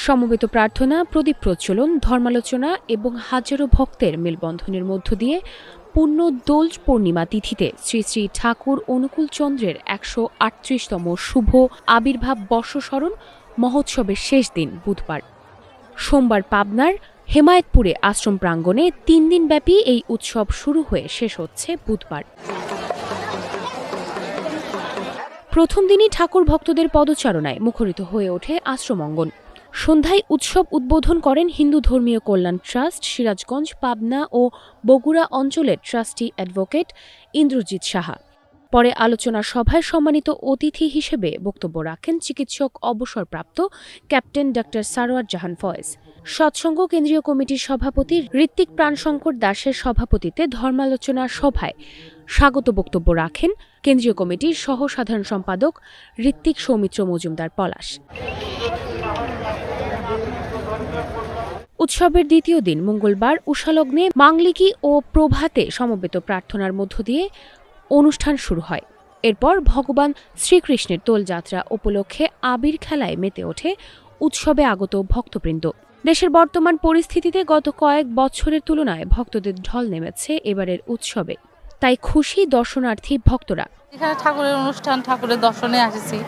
সমবেত প্রার্থনা, প্রদীপ প্রজ্বলন, ধর্মালোচনা এবং হাজারো ভক্তের মেলবন্ধনের মধ্য দিয়ে পূর্ণ দোল পূর্ণিমা তিথিতে শ্রী শ্রী ঠাকুর অনুকূল চন্দ্রের ১৩৮তম শুভ আবির্ভাব বর্ষস্মরণ মহোৎসবের শেষ দিন বুধবার। সোমবার পাবনার হেমায়েতপুরে আশ্রম প্রাঙ্গণে ৩ দিনব্যাপী এই উৎসব শুরু হয়ে শেষ হচ্ছে বুধবার। প্রথম দিনই ঠাকুর ভক্তদের পদচারণায় মুখরিত হয়ে ওঠে আশ্রম অঙ্গন। সন্ধ্যায় উৎসব উদ্বোধন করেন হিন্দু ধর্মীয় কল্যাণ ট্রাস্ট, সিরাজগঞ্জ, পাবনা ও বগুড়া অঞ্চলের ট্রাস্টি অ্যাডভোকেট ইন্দ্রজিৎ সাহা। পরে আলোচনা সভায় সম্মানিত অতিথি হিসেবে বক্তব্য রাখেন চিকিৎসক অবসরপ্রাপ্ত ক্যাপ্টেন ডক্টর সারোয়ার জাহান ফয়েজ। সৎসঙ্গ কেন্দ্রীয় কমিটির সভাপতি ঋত্বিক প্রাণশঙ্কর দাসের সভাপতিত্বে ধর্মালোচনা সভায় স্বাগত বক্তব্য রাখেন কেন্দ্রীয় কমিটির সহ সাধারণ সম্পাদক ঋত্বিক সৌমিত্র মজুমদার পলাশ। উৎসবের দ্বিতীয় দিন মঙ্গলবার উষালগ্নে মাংলিকি ও প্রভাতে সমবেত প্রার্থনার মধ্য দিয়ে অনুষ্ঠান শুরু হয়। এরপর ভগবান শ্রীকৃষ্ণের দোলযাত্রা উপলক্ষে আবির খেলায় মেতে ওঠে উৎসবে আগত ভক্তবৃন্দ। দেশের বর্তমান পরিস্থিতিতে গত কয়েক বছরের তুলনায় ভক্তদের ঢল নেমেছে এবারের উৎসবে, তাই খুশি দর্শনার্থী ভক্তরা। এখানে ঠাকুরের অনুষ্ঠান, ঠাকুরের দর্শনে আসেছি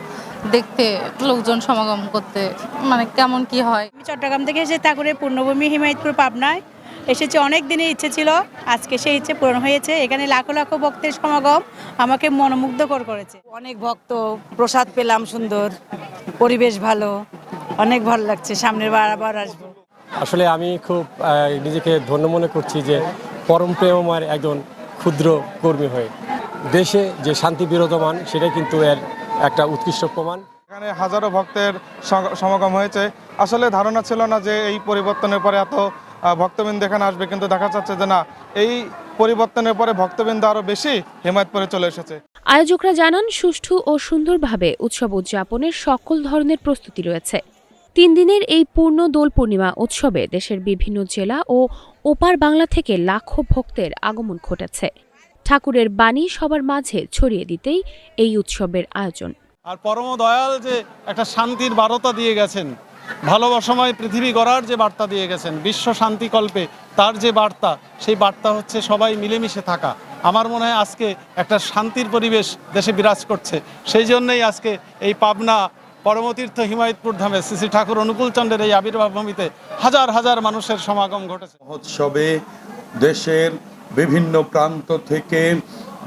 দেখতে, লোকজন সমাগম করতে, মানে কেমন কি হয়। আমি চট্টগ্রাম থেকে এসে ঠাকুরের পূর্ণভূমি হিমায়তপুর পাবনায় এসেছি। অনেক দিনের ইচ্ছে ছিল, আজকে সেই ইচ্ছে পূরণ হয়েছে। এখানে লাখো লাখো ভক্তের সমাগম আমাকে মনোমুগ্ধকর করেছে। অনেক ভক্ত, প্রসাদ পেলাম, সুন্দর পরিবেশ, ভালো, অনেক ভালো লাগছে। সামনের বার আবার আসবো। আসলে আমি খুব নিজেকে ধন্য মনে করছি যে পরম প্রেমময়ের একজন ক্ষুদ্র কর্মী হয়ে দেশে যে শান্তি বিরাজমান সেটা কিন্তু এর একটা উৎকৃষ্ট প্রমাণ। এখানে হাজারো ভক্তের সমাগম হয়েছে। আসলে ধারণা ছিল না যে এই পরিবর্তনের পরে এত ভক্তবৃন্দ এখানে আসবে, কিন্তু দেখা যাচ্ছে যে না, এই পরিবর্তনের পরে ভক্তবৃন্দ আরো বেশি হেমায়েতপুরে চলে এসেছে। আয়োজকরা জানান, সুষ্ঠু ও সুন্দরভাবে উৎসব উদযাপনের সকল ধরনের প্রস্তুতি রয়েছে। ৩ দিনের এই পূর্ণ দোল পূর্ণিমা উৎসবে দেশের বিভিন্ন জেলা ও ওপার বাংলা থেকে লাখো ভক্তের আগমন ঘটেছে। ঠাকুরের বাণী সবার মাঝে ছড়িয়ে দিতেই এই উৎসবের আয়োজন। আর পরম দয়াল যে একটা শান্তির বার্তা দিয়ে গেছেন, ভালোবাসাময় পৃথিবী গড়ার যে বার্তা দিয়ে গেছেন, বিশ্ব শান্তিকল্পে তার যে বার্তা, সেই বার্তা হচ্ছে সবাই মিলেমিশে থাকা। আমার মনে হয় আজকে একটা শান্তির পরিবেশ দেশে বিরাজ করছে। সেই জন্যই আজকে এই পাবনা পরমতীর্থ হিমায়তপুর ধামে শ্রী শ্রী ঠাকুর অনুকূল চন্দ্রের এই আবির্ভাব ভূমিতে হাজার হাজার মানুষের সমাগম ঘটেছে। মহোৎসবে দেশের বিভিন্ন প্রান্ত থেকে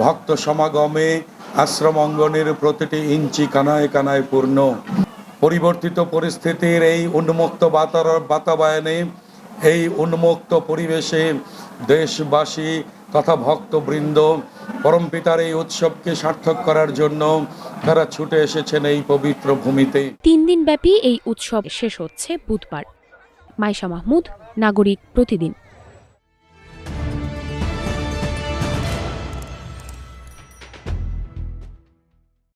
ভক্ত সমাগমে আশ্রম অঙ্গনের প্রতিটি ইঞ্চি কানায় কানায় পূর্ণ। পরিবর্তিত পরিস্থিতির এই উন্মুক্ত বাতাবরণে, এই উন্মুক্ত পরিবেশে দেশবাসী তথা ভক্তবৃন্দ পরমপিতার এই উৎসবকে সার্থক করার জন্য তারা ছুটে এসেছেন এই পবিত্র ভূমিতে। ৩ দিনব্যাপী এই উৎসব শেষ হচ্ছে বুধবার। মাইশা মাহমুদ, নাগরিক প্রতিদিন।